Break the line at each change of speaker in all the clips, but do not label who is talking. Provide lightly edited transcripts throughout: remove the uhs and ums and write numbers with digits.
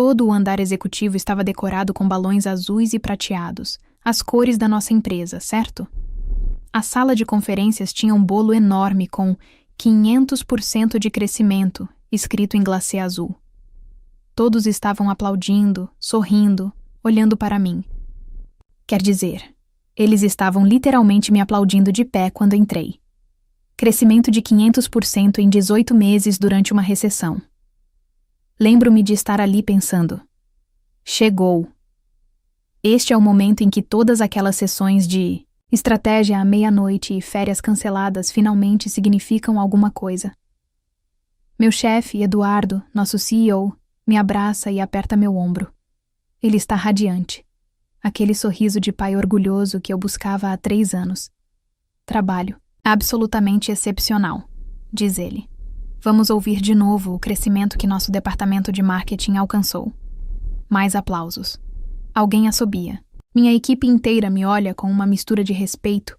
Todo o andar executivo estava decorado com balões azuis e prateados, as cores da nossa empresa, certo? A sala de conferências tinha um bolo enorme com 500% de crescimento, escrito em glacê azul. Todos estavam aplaudindo, sorrindo, olhando para mim. Quer dizer, eles estavam literalmente me aplaudindo de pé quando entrei. Crescimento de 500% em 18 meses durante uma recessão. Lembro-me de estar ali pensando: chegou. Este é o momento em que todas aquelas sessões de estratégia à meia-noite e férias canceladas finalmente significam alguma coisa. Meu chefe, Eduardo, nosso CEO, me abraça e aperta meu ombro. Ele está radiante. Aquele sorriso de pai orgulhoso que eu buscava há 3 anos. Trabalho absolutamente excepcional, diz ele. Vamos ouvir de novo o crescimento que nosso departamento de marketing alcançou. Mais aplausos. Alguém assobia. Minha equipe inteira me olha com uma mistura de respeito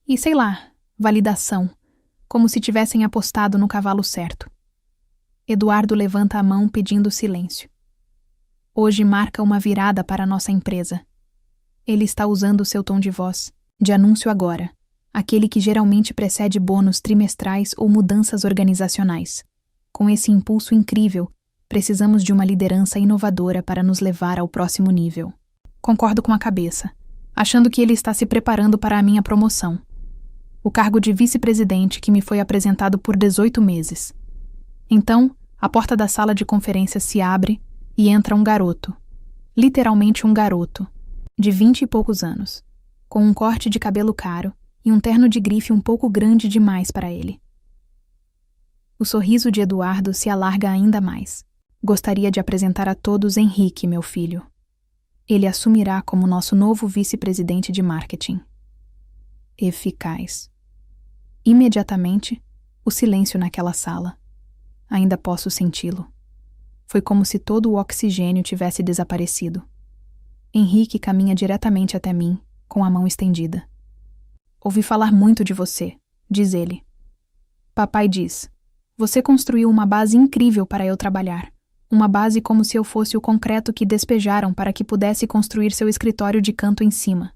e, sei lá, validação, como se tivessem apostado no cavalo certo. Eduardo levanta a mão pedindo silêncio. Hoje marca uma virada para a nossa empresa. Ele está usando seu tom de voz, de anúncio agora, aquele que geralmente precede bônus trimestrais ou mudanças organizacionais. Com esse impulso incrível, precisamos de uma liderança inovadora para nos levar ao próximo nível. Concordo com a cabeça, achando que ele está se preparando para a minha promoção. O cargo de vice-presidente que me foi apresentado por 18 meses. Então, a porta da sala de conferências se abre e entra um garoto. Literalmente um garoto, de 20 e poucos anos, com um corte de cabelo caro e um terno de grife um pouco grande demais para ele. O sorriso de Eduardo se alarga ainda mais. Gostaria de apresentar a todos Henrique, meu filho. Ele assumirá como nosso novo vice-presidente de marketing. Eficaz. Imediatamente, o silêncio naquela sala. Ainda posso senti-lo. Foi como se todo o oxigênio tivesse desaparecido. Henrique caminha diretamente até mim, com a mão estendida. Ouvi falar muito de você, diz ele. Papai diz, você construiu uma base incrível para eu trabalhar. Uma base como se eu fosse o concreto que despejaram para que pudesse construir seu escritório de canto em cima.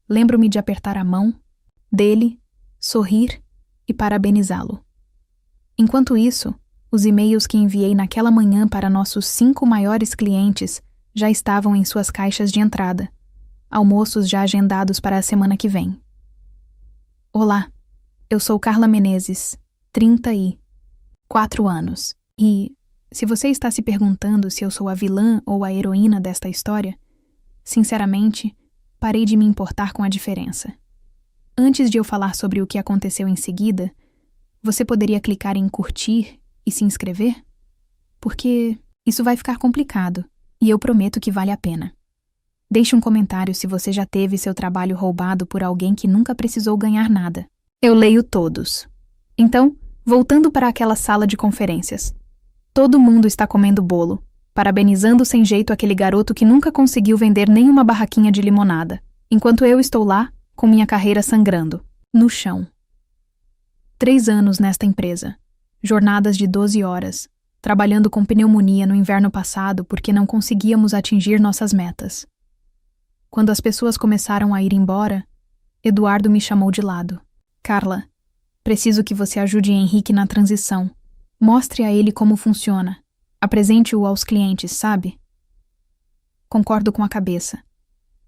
Lembro-me de apertar a mão dele, sorrir e parabenizá-lo. Enquanto isso, os e-mails que enviei naquela manhã para nossos 5 maiores clientes já estavam em suas caixas de entrada. Almoços já agendados para a semana que vem. Olá, eu sou Carla Menezes, 34 anos, e... se você está se perguntando se eu sou a vilã ou a heroína desta história, sinceramente, parei de me importar com a diferença. Antes de eu falar sobre o que aconteceu em seguida, você poderia clicar em curtir e se inscrever? Porque isso vai ficar complicado, e eu prometo que vale a pena. Deixe um comentário se você já teve seu trabalho roubado por alguém que nunca precisou ganhar nada. Eu leio todos. Então, voltando para aquela sala de conferências. Todo mundo está comendo bolo, parabenizando sem jeito aquele garoto que nunca conseguiu vender nenhuma barraquinha de limonada, enquanto eu estou lá, com minha carreira sangrando, no chão. 3 anos nesta empresa, jornadas de 12 horas, trabalhando com pneumonia no inverno passado porque não conseguíamos atingir nossas metas. Quando as pessoas começaram a ir embora, Eduardo me chamou de lado. Carla, preciso que você ajude Henrique na transição. Mostre a ele como funciona. Apresente-o aos clientes, sabe? Concordo com a cabeça.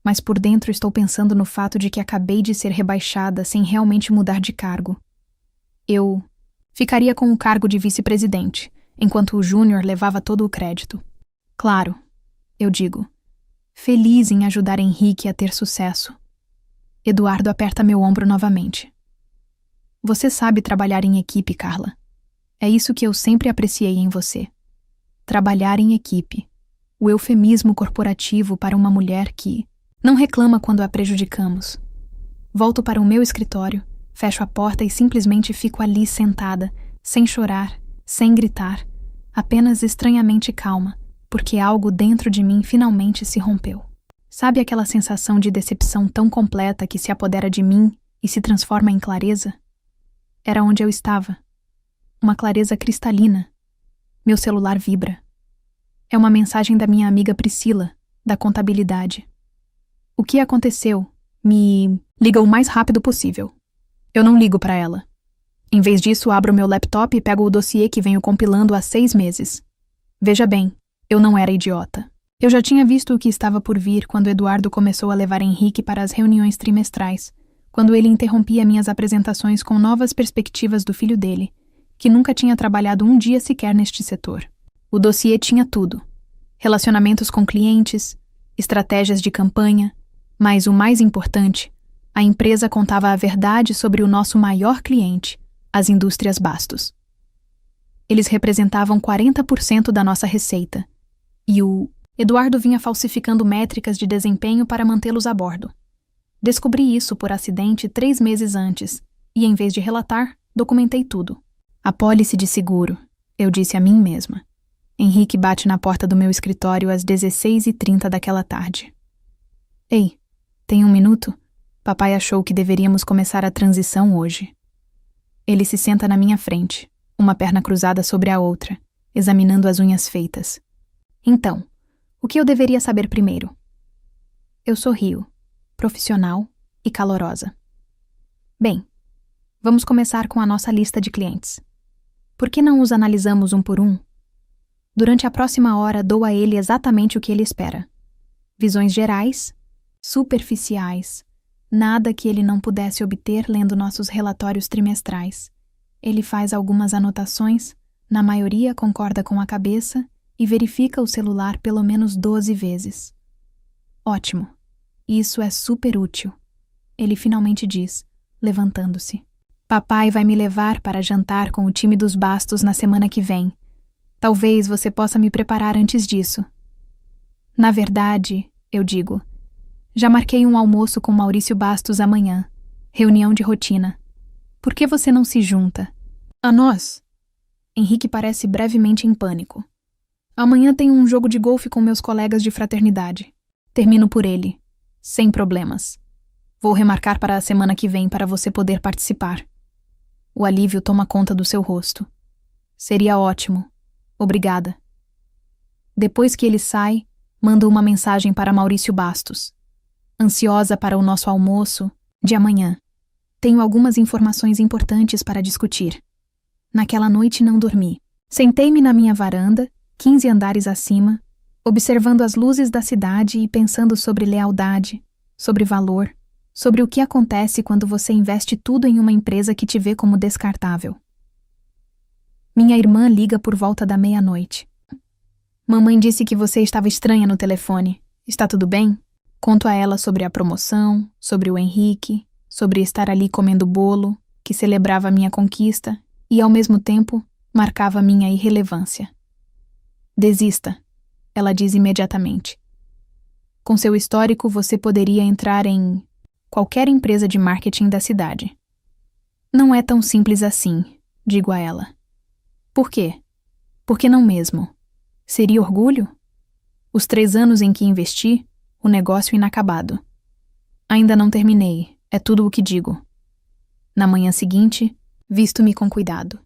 Mas por dentro estou pensando no fato de que acabei de ser rebaixada sem realmente mudar de cargo. Eu ficaria com o cargo de vice-presidente, enquanto o Júnior levava todo o crédito. Claro, eu digo. Feliz em ajudar Henrique a ter sucesso. Eduardo aperta meu ombro novamente. Você sabe trabalhar em equipe, Carla. É isso que eu sempre apreciei em você. Trabalhar em equipe. O eufemismo corporativo para uma mulher que não reclama quando a prejudicamos. Volto para o meu escritório, fecho a porta e simplesmente fico ali sentada, sem chorar, sem gritar, apenas estranhamente calma, porque algo dentro de mim finalmente se rompeu. Sabe aquela sensação de decepção tão completa que se apodera de mim e se transforma em clareza? Era onde eu estava. Uma clareza cristalina. Meu celular vibra. É uma mensagem da minha amiga Priscila, da contabilidade. O que aconteceu? Me liga o mais rápido possível. Eu não ligo para ela. Em vez disso, abro meu laptop e pego o dossiê que venho compilando há 6 meses. Veja bem, eu não era idiota. Eu já tinha visto o que estava por vir quando Eduardo começou a levar Henrique para as reuniões trimestrais, quando ele interrompia minhas apresentações com novas perspectivas do filho dele, que nunca tinha trabalhado um dia sequer neste setor. O dossiê tinha tudo: relacionamentos com clientes, estratégias de campanha, mas o mais importante, a empresa contava a verdade sobre o nosso maior cliente, as indústrias Bastos. Eles representavam 40% da nossa receita, e o Eduardo vinha falsificando métricas de desempenho para mantê-los a bordo. Descobri isso por acidente 3 meses antes, e em vez de relatar, documentei tudo. Apólice de seguro, eu disse a mim mesma. Henrique bate na porta do meu escritório às 16h30 daquela tarde. Ei, tem 1 minuto? Papai achou que deveríamos começar a transição hoje. Ele se senta na minha frente, uma perna cruzada sobre a outra, examinando as unhas feitas. Então, o que eu deveria saber primeiro? Eu sorrio, profissional e calorosa. Bem, vamos começar com a nossa lista de clientes. Por que não os analisamos um por um? Durante a próxima hora, dou a ele exatamente o que ele espera. Visões gerais, superficiais, nada que ele não pudesse obter lendo nossos relatórios trimestrais. Ele faz algumas anotações, na maioria concorda com a cabeça e verifica o celular pelo menos 12 vezes. Ótimo. Isso é super útil. Ele finalmente diz, levantando-se. Papai vai me levar para jantar com o time dos Bastos na semana que vem. Talvez você possa me preparar antes disso. Na verdade, eu digo, já marquei um almoço com Maurício Bastos amanhã. Reunião de rotina. Por que você não se junta? A nós? Henrique parece brevemente em pânico. Amanhã tenho um jogo de golfe com meus colegas de fraternidade. Termino por ele. Sem problemas. Vou remarcar para a semana que vem para você poder participar. O alívio toma conta do seu rosto. Seria ótimo. Obrigada. Depois que ele sai, mando uma mensagem para Maurício Bastos. Ansiosa para o nosso almoço de amanhã. Tenho algumas informações importantes para discutir. Naquela noite não dormi. Sentei-me na minha varanda, 15 andares acima, observando as luzes da cidade e pensando sobre lealdade, sobre valor, sobre o que acontece quando você investe tudo em uma empresa que te vê como descartável. Minha irmã liga por volta da 00:30. Mamãe disse que você estava estranha no telefone. Está tudo bem? Conto a ela sobre a promoção, sobre o Henrique, sobre estar ali comendo bolo, que celebrava a minha conquista e, ao mesmo tempo, marcava minha irrelevância. Desista, ela diz imediatamente. Com seu histórico, você poderia entrar em qualquer empresa de marketing da cidade. Não é tão simples assim, digo a ela. Por quê? Por que não mesmo? Seria orgulho? Os 3 anos em que investi, o negócio inacabado. Ainda não terminei, é tudo o que digo. Na manhã seguinte, visto-me com cuidado.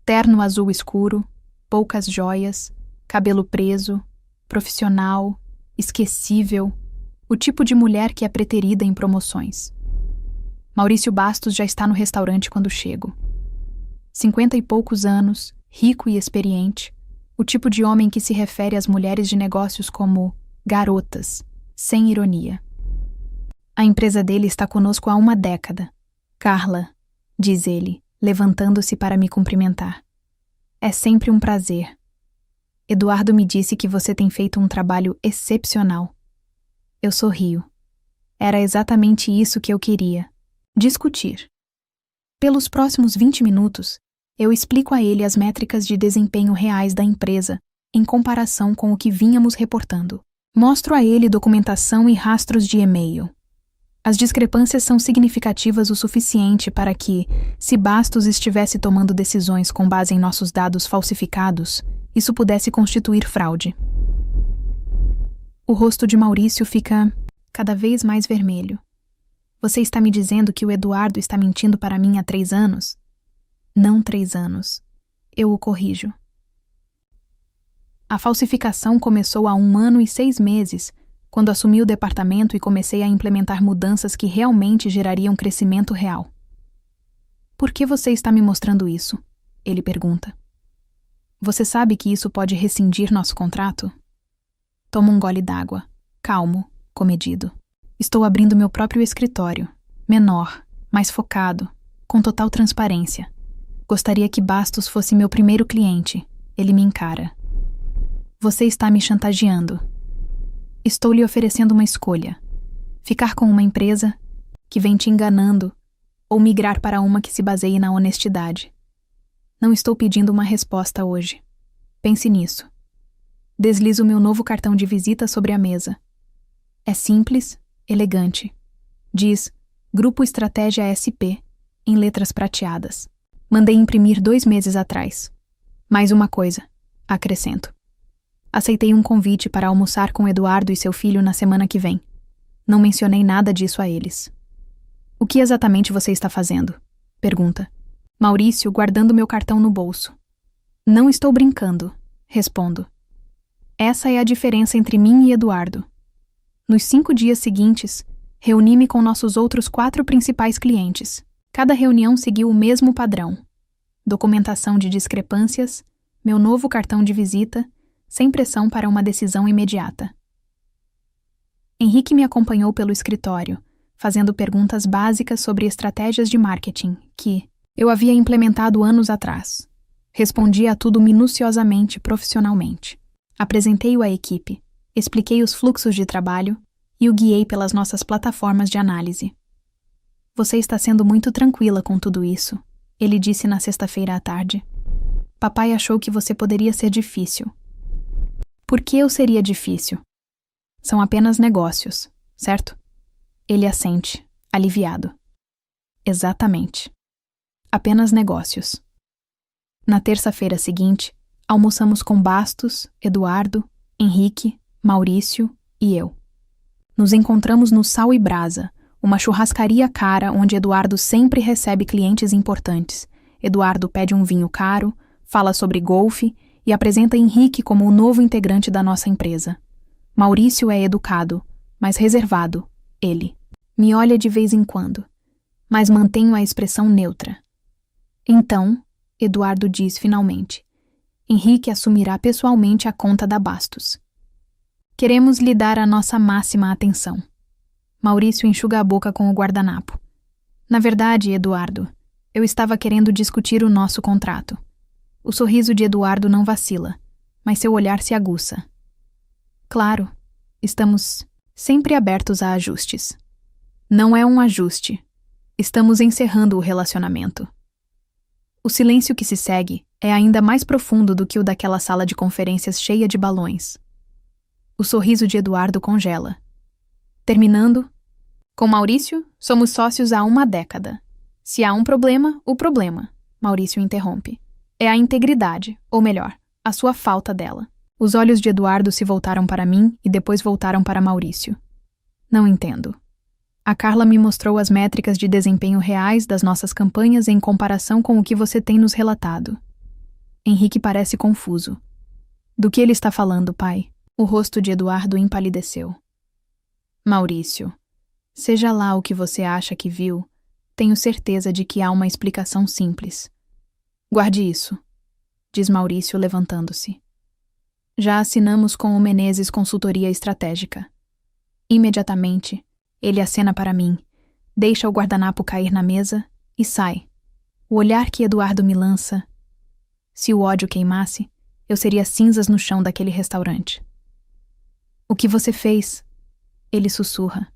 Terno azul escuro, poucas joias, cabelo preso, profissional, esquecível, o tipo de mulher que é preterida em promoções. Maurício Bastos já está no restaurante quando chego. 50 e poucos anos, rico e experiente, o tipo de homem que se refere às mulheres de negócios como garotas, sem ironia. A empresa dele está conosco há 1 década. Carla, diz ele, levantando-se para me cumprimentar. É sempre um prazer. Eduardo me disse que você tem feito um trabalho excepcional. Eu sorrio. Era exatamente isso que eu queria. Discutir. Pelos próximos 20 minutos, eu explico a ele as métricas de desempenho reais da empresa, em comparação com o que vínhamos reportando. Mostro a ele documentação e rastros de e-mail. As discrepâncias são significativas o suficiente para que, se Bastos estivesse tomando decisões com base em nossos dados falsificados, isso pudesse constituir fraude. O rosto de Maurício fica cada vez mais vermelho. Você está me dizendo que o Eduardo está mentindo para mim há 3 anos? Não 3 anos. Eu o corrijo. A falsificação começou há 1 ano e 6 meses, quando assumi o departamento e comecei a implementar mudanças que realmente gerariam crescimento real. Por que você está me mostrando isso? Ele pergunta. Você sabe que isso pode rescindir nosso contrato? Tomo um gole d'água, calmo, comedido. Estou abrindo meu próprio escritório, menor, mais focado, com total transparência. Gostaria que Bastos fosse meu primeiro cliente. Ele me encara. Você está me chantageando. Estou lhe oferecendo uma escolha. Ficar com uma empresa que vem te enganando ou migrar para uma que se baseie na honestidade. Não estou pedindo uma resposta hoje. Pense nisso. Deslizo meu novo cartão de visita sobre a mesa. É simples, elegante. Diz Grupo Estratégia SP, em letras prateadas. Mandei imprimir 2 meses atrás. Mais uma coisa, acrescento. Aceitei um convite para almoçar com Eduardo e seu filho na semana que vem. Não mencionei nada disso a eles. O que exatamente você está fazendo? Pergunta. Maurício, guardando meu cartão no bolso. Não estou brincando, respondo. Essa é a diferença entre mim e Eduardo. Nos 5 dias seguintes, reuni-me com nossos outros 4 principais clientes. Cada reunião seguiu o mesmo padrão. Documentação de discrepâncias, meu novo cartão de visita, sem pressão para uma decisão imediata. Henrique me acompanhou pelo escritório, fazendo perguntas básicas sobre estratégias de marketing que eu havia implementado anos atrás. Respondi a tudo minuciosamente, profissionalmente. Apresentei-o à equipe, expliquei os fluxos de trabalho e o guiei pelas nossas plataformas de análise. Você está sendo muito tranquila com tudo isso, ele disse na sexta-feira à tarde. Papai achou que você poderia ser difícil. Por que eu seria difícil? São apenas negócios, certo? Ele assente, aliviado. Exatamente. Apenas negócios. Na terça-feira seguinte, almoçamos com Bastos, Eduardo, Henrique, Maurício e eu. Nos encontramos no Sal e Brasa, uma churrascaria cara onde Eduardo sempre recebe clientes importantes. Eduardo pede um vinho caro, fala sobre golfe e apresenta Henrique como o novo integrante da nossa empresa. Maurício é educado, mas reservado, ele. Me olha de vez em quando, mas mantenho a expressão neutra. Então, Eduardo diz finalmente, Henrique assumirá pessoalmente a conta da Bastos. Queremos lhe dar a nossa máxima atenção. Maurício enxuga a boca com o guardanapo. Na verdade, Eduardo, eu estava querendo discutir o nosso contrato. O sorriso de Eduardo não vacila, mas seu olhar se aguça. Claro, estamos sempre abertos a ajustes. Não é um ajuste. Estamos encerrando o relacionamento. O silêncio que se segue é ainda mais profundo do que o daquela sala de conferências cheia de balões. O sorriso de Eduardo congela. Terminando, com Maurício, somos sócios há 1 década. Se há um problema, o problema, Maurício interrompe. É a integridade, ou melhor, a sua falta dela. Os olhos de Eduardo se voltaram para mim e depois voltaram para Maurício. Não entendo. A Carla me mostrou as métricas de desempenho reais das nossas campanhas em comparação com o que você tem nos relatado. Henrique parece confuso. Do que ele está falando, pai? O rosto de Eduardo empalideceu. Maurício, seja lá o que você acha que viu, tenho certeza de que há uma explicação simples. Guarde isso, diz Maurício levantando-se. Já assinamos com o Menezes Consultoria Estratégica. Imediatamente, ele acena para mim, deixa o guardanapo cair na mesa e sai. O olhar que Eduardo me lança. Se o ódio queimasse, eu seria cinzas no chão daquele restaurante. O que você fez? Ele sussurra.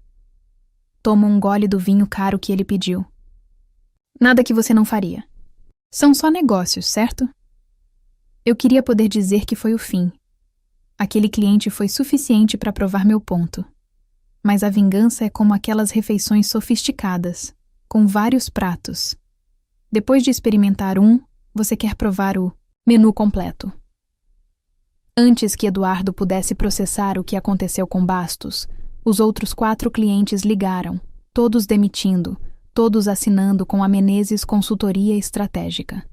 Tomo um gole do vinho caro que ele pediu. Nada que você não faria. São só negócios, certo? Eu queria poder dizer que foi o fim. Aquele cliente foi suficiente para provar meu ponto. Mas a vingança é como aquelas refeições sofisticadas, com vários pratos. Depois de experimentar um, você quer provar o menu completo. Antes que Eduardo pudesse processar o que aconteceu com Bastos, os outros 4 clientes ligaram, todos demitindo, todos assinando com a Menezes Consultoria Estratégica.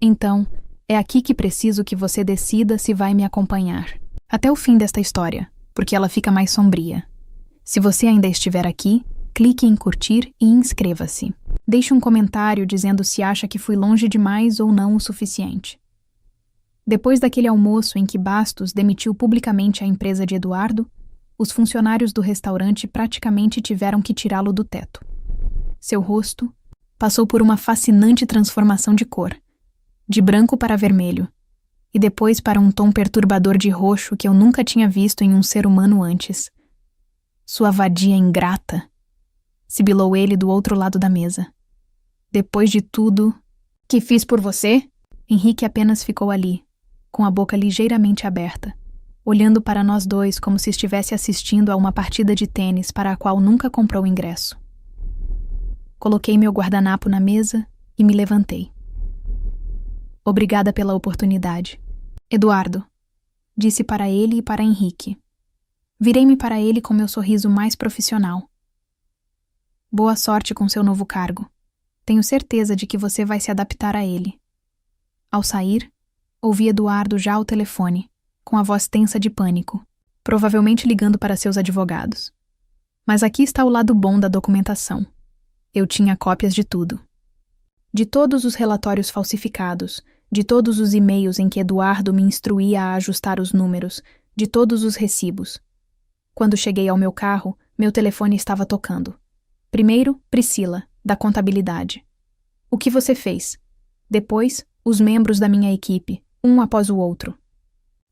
Então, É aqui que preciso que você decida se vai me acompanhar. Até o fim desta história, porque ela fica mais sombria. Se você ainda estiver aqui, clique em curtir e inscreva-se. Deixe um comentário dizendo se acha que fui longe demais ou não o suficiente. Depois daquele almoço em que Bastos demitiu publicamente a empresa de Eduardo, os funcionários do restaurante praticamente tiveram que tirá-lo do teto. Seu rosto passou por uma fascinante transformação de cor, de branco para vermelho, e depois para um tom perturbador de roxo que eu nunca tinha visto em um ser humano antes. Sua vadia ingrata, sibilou ele do outro lado da mesa. Depois de tudo que fiz por você, Henrique apenas ficou ali, com a boca ligeiramente aberta, olhando para nós dois como se estivesse assistindo a uma partida de tênis para a qual nunca comprou ingresso. Coloquei meu guardanapo na mesa e me levantei. Obrigada pela oportunidade. Eduardo, disse para ele e para Henrique. Virei-me para ele com meu sorriso mais profissional. Boa sorte com seu novo cargo. Tenho certeza de que você vai se adaptar a ele. Ao sair, ouvi Eduardo já ao telefone, com a voz tensa de pânico, provavelmente ligando para seus advogados. Mas aqui está o lado bom da documentação. Eu tinha cópias de tudo. De todos os relatórios falsificados, de todos os e-mails em que Eduardo me instruía a ajustar os números, de todos os recibos. Quando cheguei ao meu carro, meu telefone estava tocando. Primeiro, Priscila, da contabilidade. O que você fez? Depois, os membros da minha equipe, um após o outro.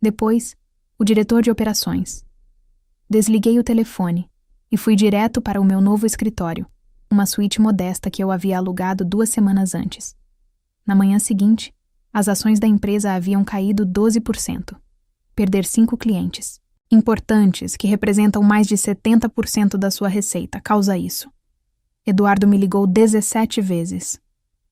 Depois, o diretor de operações. Desliguei o telefone e fui direto para o meu novo escritório, uma suíte modesta que eu havia alugado 2 semanas antes. Na manhã seguinte, as ações da empresa haviam caído 12%. Perder 5 clientes, importantes, que representam mais de 70% da sua receita, causa isso. Eduardo me ligou 17 vezes.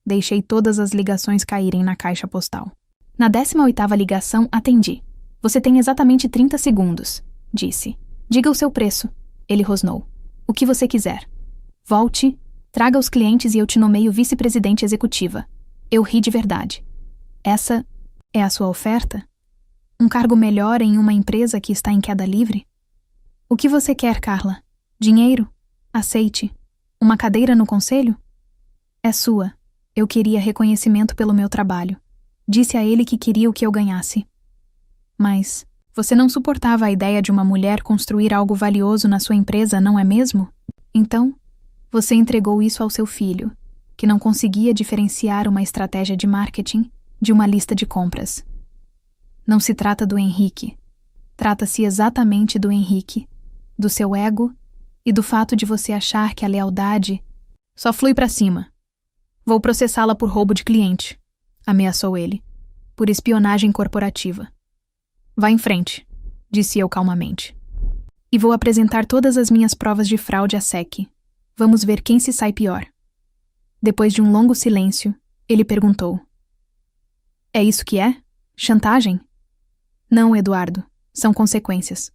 Deixei todas as ligações caírem na caixa postal. Na 18ª ligação, atendi. Você tem exatamente 30 segundos, disse. Diga o seu preço. Ele rosnou. O que você quiser. Volte, traga os clientes e eu te nomeio vice-presidente executiva. Eu ri de verdade. Essa é a sua oferta? Um cargo melhor em uma empresa que está em queda livre? O que você quer, Carla? Dinheiro? Aceite. Uma cadeira no conselho? É sua. Eu queria reconhecimento pelo meu trabalho. Disse a ele que queria o que eu ganhasse. Mas você não suportava a ideia de uma mulher construir algo valioso na sua empresa, não é mesmo? Então, você entregou isso ao seu filho, que não conseguia diferenciar uma estratégia de marketing de uma lista de compras. Não se trata do Henrique. Trata-se exatamente do Henrique, do seu ego e do fato de você achar que a lealdade só flui para cima. Vou processá-la por roubo de cliente, ameaçou ele, por espionagem corporativa. Vá em frente, disse eu calmamente. E vou apresentar todas as minhas provas de fraude à SEC. Vamos ver quem se sai pior. Depois de um longo silêncio, ele perguntou. É isso que é? Chantagem? Não, Eduardo. São consequências.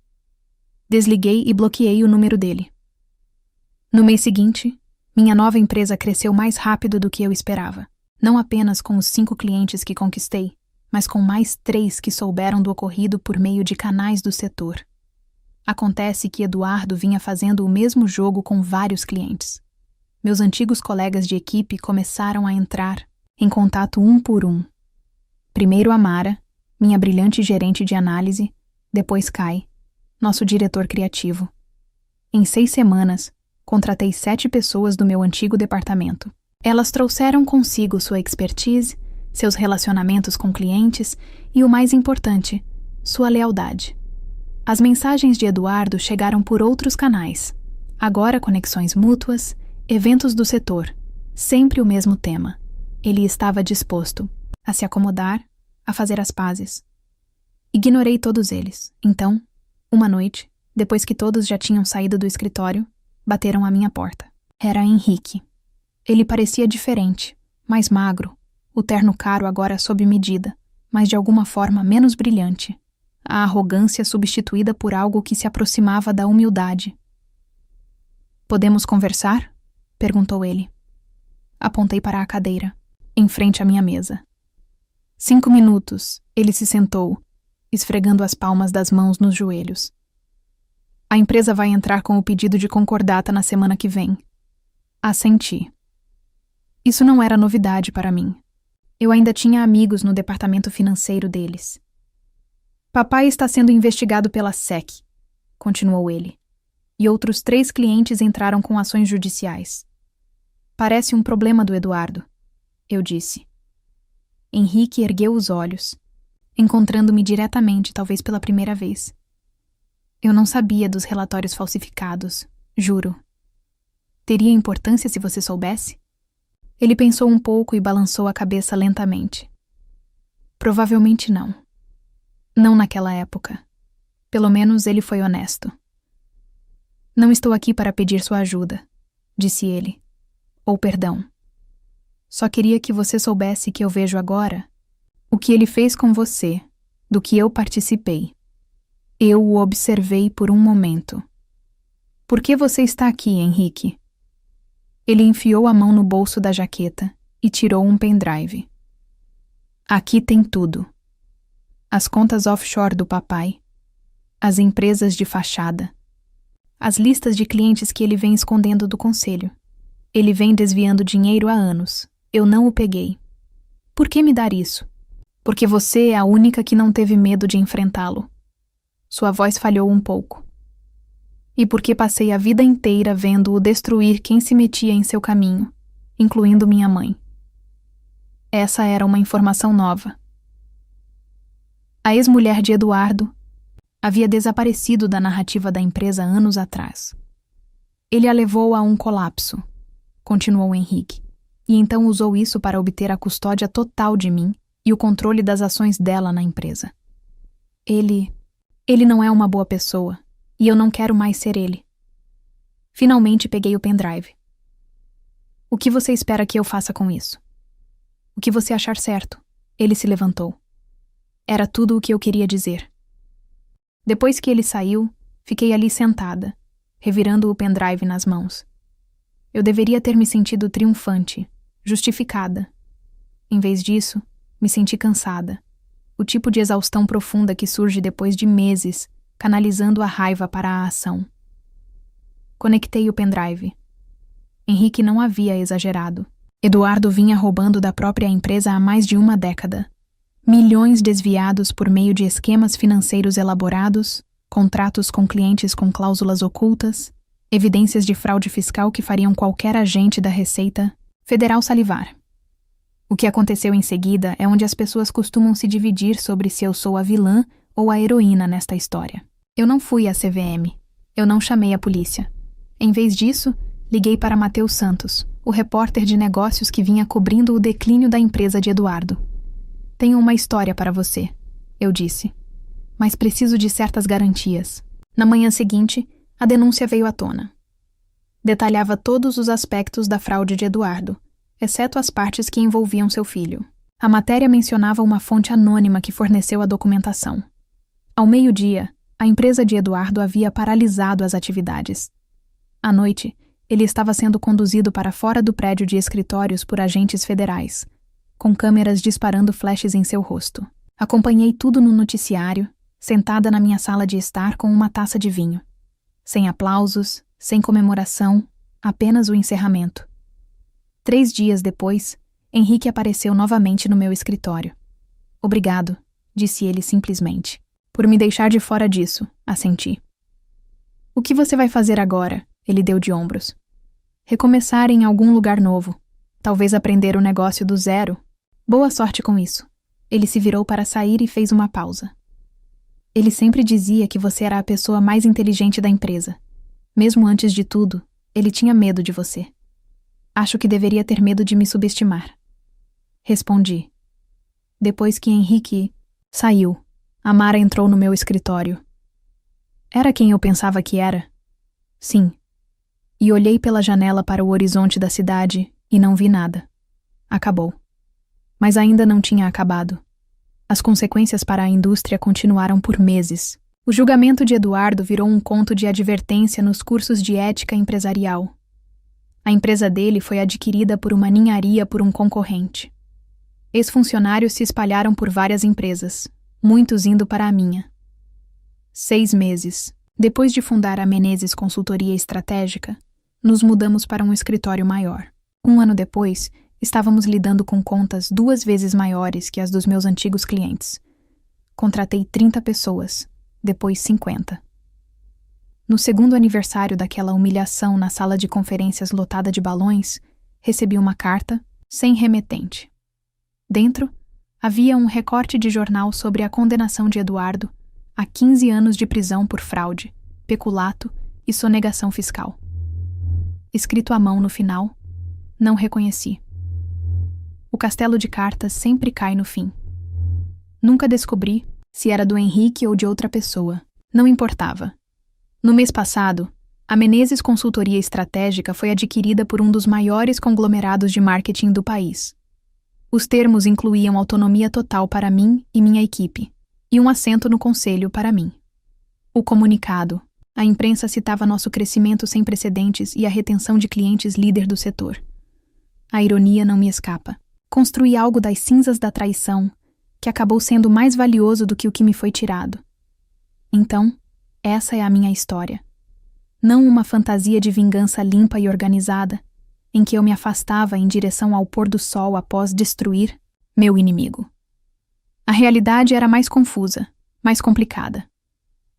Desliguei e bloqueei o número dele. No mês seguinte, minha nova empresa cresceu mais rápido do que eu esperava. Não apenas com os 5 clientes que conquistei, mas com mais 3 que souberam do ocorrido por meio de canais do setor. Acontece que Eduardo vinha fazendo o mesmo jogo com vários clientes. Meus antigos colegas de equipe começaram a entrar em contato um por um. Primeiro a Mara, minha brilhante gerente de análise, depois Kai, nosso diretor criativo. Em 6 semanas, contratei 7 pessoas do meu antigo departamento. Elas trouxeram consigo sua expertise, seus relacionamentos com clientes e, o mais importante, sua lealdade. As mensagens de Eduardo chegaram por outros canais. Agora conexões mútuas, eventos do setor, sempre o mesmo tema. Ele estava disposto a se acomodar, a fazer as pazes. Ignorei todos eles. Então, uma noite, depois que todos já tinham saído do escritório, bateram à minha porta. Era Henrique. Ele parecia diferente, mais magro, o terno caro agora sob medida, mas de alguma forma menos brilhante. A arrogância substituída por algo que se aproximava da humildade. Podemos conversar? Perguntou ele. Apontei para a cadeira, em frente à minha mesa. 5 minutos, ele se sentou, esfregando as palmas das mãos nos joelhos. A empresa vai entrar com o pedido de concordata na semana que vem. Assenti. Isso não era novidade para mim. Eu ainda tinha amigos no departamento financeiro deles. Papai está sendo investigado pela SEC, continuou ele, e outros 3 clientes entraram com ações judiciais. Parece um problema do Eduardo, eu disse. Henrique ergueu os olhos, encontrando-me diretamente, talvez pela primeira vez. Eu não sabia dos relatórios falsificados, juro. Teria importância se você soubesse? Ele pensou um pouco e balançou a cabeça lentamente. Provavelmente não. Não naquela época. Pelo menos ele foi honesto. Não estou aqui para pedir sua ajuda, disse ele. Ou perdão. Só queria que você soubesse que eu vejo agora o que ele fez com você, do que eu participei. Eu o observei por um momento. Por que você está aqui, Henrique? Ele enfiou a mão no bolso da jaqueta e tirou um pendrive. Aqui tem tudo. As contas offshore do papai, as empresas de fachada, as listas de clientes que ele vem escondendo do conselho. Ele vem desviando dinheiro há anos. Eu não o peguei. Por que me dar isso? Porque você é a única que não teve medo de enfrentá-lo. Sua voz falhou um pouco. E porque passei a vida inteira vendo-o destruir quem se metia em seu caminho, incluindo minha mãe. Essa era uma informação nova. A ex-mulher de Eduardo havia desaparecido da narrativa da empresa anos atrás. Ele a levou a um colapso, continuou Henrique, e então usou isso para obter a custódia total de mim e o controle das ações dela na empresa. Ele não é uma boa pessoa, e eu não quero mais ser ele. Finalmente peguei o pendrive. O que você espera que eu faça com isso? O que você achar certo? Ele se levantou. Era tudo o que eu queria dizer. Depois que ele saiu, fiquei ali sentada, revirando o pendrive nas mãos. Eu deveria ter me sentido triunfante, justificada. Em vez disso, me senti cansada. O tipo de exaustão profunda que surge depois de meses, canalizando a raiva para a ação. Conectei o pendrive. Henrique não havia exagerado. Eduardo vinha roubando da própria empresa há mais de uma década. Milhões desviados por meio de esquemas financeiros elaborados, contratos com clientes com cláusulas ocultas, evidências de fraude fiscal que fariam qualquer agente da Receita Federal salivar. O que aconteceu em seguida é onde as pessoas costumam se dividir sobre se eu sou a vilã ou a heroína nesta história. Eu não fui à CVM. Eu não chamei a polícia. Em vez disso, liguei para Matheus Santos, o repórter de negócios que vinha cobrindo o declínio da empresa de Eduardo. Tenho uma história para você, eu disse. Mas preciso de certas garantias. Na manhã seguinte, a denúncia veio à tona. Detalhava todos os aspectos da fraude de Eduardo, exceto as partes que envolviam seu filho. A matéria mencionava uma fonte anônima que forneceu a documentação. Ao meio-dia, a empresa de Eduardo havia paralisado as atividades. À noite, ele estava sendo conduzido para fora do prédio de escritórios por agentes federais, com câmeras disparando flashes em seu rosto. Acompanhei tudo no noticiário, sentada na minha sala de estar com uma taça de vinho. Sem aplausos, sem comemoração, apenas o encerramento. 3 dias depois, Henrique apareceu novamente no meu escritório. Obrigado, disse ele simplesmente. Por me deixar de fora disso, assenti. O que você vai fazer agora? Ele deu de ombros. Recomeçar em algum lugar novo. Talvez aprender o negócio do zero. Boa sorte com isso. Ele se virou para sair e fez uma pausa. Ele sempre dizia que você era a pessoa mais inteligente da empresa. Mesmo antes de tudo, ele tinha medo de você. Acho que deveria ter medo de me subestimar. Respondi. Depois que Henrique saiu, Amara entrou no meu escritório. Era quem eu pensava que era? Sim. E olhei pela janela para o horizonte da cidade e não vi nada. Acabou. Mas ainda não tinha acabado. As consequências para a indústria continuaram por meses. O julgamento de Eduardo virou um conto de advertência nos cursos de ética empresarial. A empresa dele foi adquirida por uma ninharia por um concorrente. Ex-funcionários se espalharam por várias empresas, muitos indo para a minha. 6 meses. Depois de fundar a Menezes Consultoria Estratégica, nos mudamos para um escritório maior. 1 ano depois, estávamos lidando com contas 2 vezes maiores que as dos meus antigos clientes. Contratei 30 pessoas, depois 50. No segundo aniversário daquela humilhação na sala de conferências lotada de balões, recebi uma carta, sem remetente. Dentro, havia um recorte de jornal sobre a condenação de Eduardo a 15 anos de prisão por fraude, peculato e sonegação fiscal. Escrito à mão no final, não reconheci. O castelo de cartas sempre cai no fim. Nunca descobri se era do Henrique ou de outra pessoa. Não importava. No mês passado, a Menezes Consultoria Estratégica foi adquirida por um dos maiores conglomerados de marketing do país. Os termos incluíam autonomia total para mim e minha equipe, e um assento no conselho para mim. O comunicado. A imprensa citava nosso crescimento sem precedentes e a retenção de clientes líder do setor. A ironia não me escapa. Construí algo das cinzas da traição, que acabou sendo mais valioso do que o que me foi tirado. Então, essa é a minha história. Não uma fantasia de vingança limpa e organizada, em que eu me afastava em direção ao pôr do sol após destruir meu inimigo. A realidade era mais confusa, mais complicada.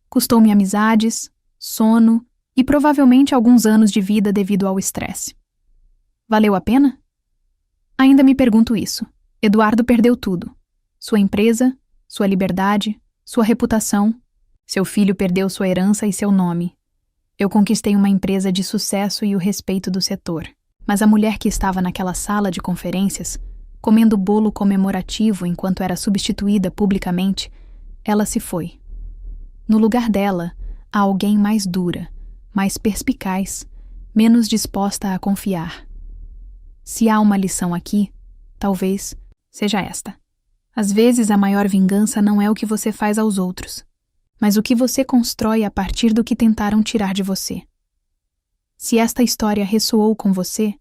Custou-me amizades, sono e provavelmente alguns anos de vida devido ao estresse. Valeu a pena? Ainda me pergunto isso. Eduardo perdeu tudo. Sua empresa, sua liberdade, sua reputação. Seu filho perdeu sua herança e seu nome. Eu conquistei uma empresa de sucesso e o respeito do setor. Mas a mulher que estava naquela sala de conferências, comendo bolo comemorativo enquanto era substituída publicamente, ela se foi. No lugar dela, há alguém mais dura, mais perspicaz, menos disposta a confiar. Se há uma lição aqui, talvez seja esta. Às vezes a maior vingança não é o que você faz aos outros, mas o que você constrói a partir do que tentaram tirar de você. Se esta história ressoou com você,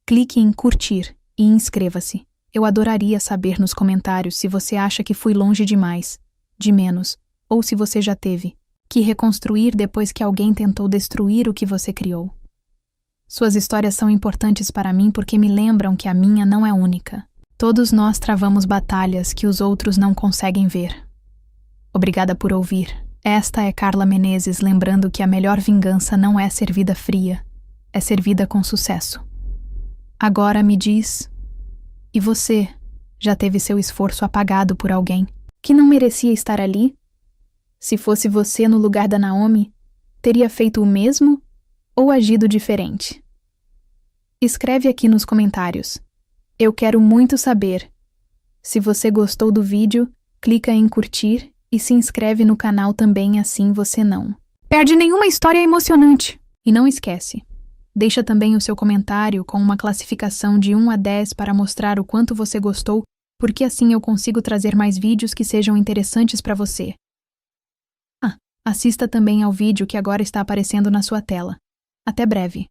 clique em curtir e inscreva-se. Eu adoraria saber nos comentários se você acha que fui longe demais, de menos, ou se você já teve que reconstruir depois que alguém tentou destruir o que você criou. Suas histórias são importantes para mim porque me lembram que a minha não é única. Todos nós travamos batalhas que os outros não conseguem ver. Obrigada por ouvir. Esta é Carla Menezes lembrando que a melhor vingança não é servida fria, é servida com sucesso. Agora me diz, e você já teve seu esforço apagado por alguém que não merecia estar ali? Se fosse você no lugar da Naomi, teria feito o mesmo ou agido diferente? Escreve aqui nos comentários. Eu quero muito saber. Se você gostou do vídeo, clica em curtir e se inscreve no canal também, assim você não perde nenhuma história emocionante. E não esquece, deixa também o seu comentário com uma classificação de 1 a 10 para mostrar o quanto você gostou, porque assim eu consigo trazer mais vídeos que sejam interessantes para você. Assista também ao vídeo que agora está aparecendo na sua tela. Até breve.